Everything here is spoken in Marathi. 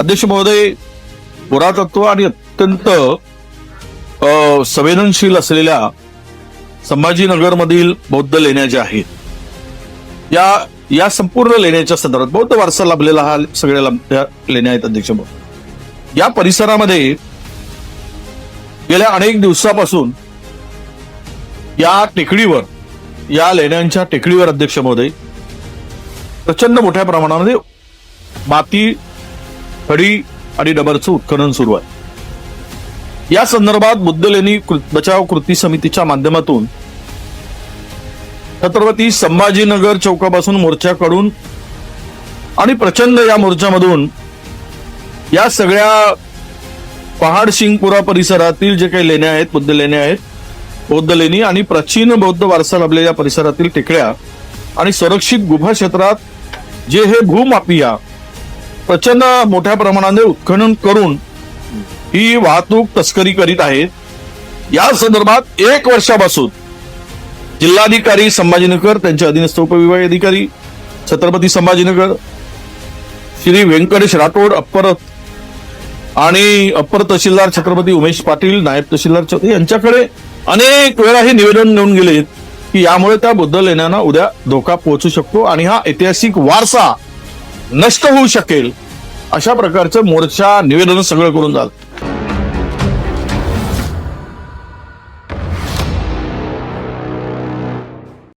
अध्यक्ष महोदय, पुरातत्व आणि अत्यंत संवेदनशील असलेल्या संभाजीनगरमधील बौद्ध लेण्या ज्या आहेत या संपूर्ण लेण्याच्या संदर्भात बौद्ध वारसा लाभलेला हा सगळ्या लेण्या आहेत. अध्यक्ष महोदय, या परिसरामध्ये गेल्या अनेक दिवसापासून या टेकडीवर, या लेण्यांच्या टेकडीवर अध्यक्ष महोदय प्रचंड मोठ्या प्रमाणामध्ये माती, खडी आणि डबरचं उत्खनन सुरू आहे. या संदर्भात बुद्ध लेणी बचाव कृती समितीच्या माध्यमातून छत्रपती संभाजीनगर चौकापासून मोर्चाकडून आणि प्रचंड या मोर्चामधून या सगळ्या पहाडसिंगपुरा परिसरातील जे काही लेण्या आहेत, बुद्ध लेण्या आहेत, बौद्ध लेणी आणि प्राचीन बौद्ध वारसा लाभलेल्या परिसरातील टेकड्या आणि संरक्षित गुफा क्षेत्रात जे हे भूमाफिया प्रचंड मोठ्या प्रमाणाने उत्खनन करून ही वाहतूक तस्करी करीत आहेत. या संदर्भात 1 वर्षापासून जिल्हाधिकारी संभाजीनगर, त्यांचे अधीनस्थ उपविभागीय अधिकारी छत्रपती संभाजीनगर, श्री व्यंकटेश राठोड अप्पर तहसीलदार छत्रपती उमेश पाटील, नायब तहसीलदार यांच्याकडे अनेक वेळा हे निवेदन नेऊन गेले की यामुळे त्या बुद्ध लेण्यांना उद्या धोका पोहोचू शकतो आणि हा ऐतिहासिक वारसा नष्ट होऊ शकेल. अशा प्रकारचं मोर्चा, निवेदन सगळं करून झालं.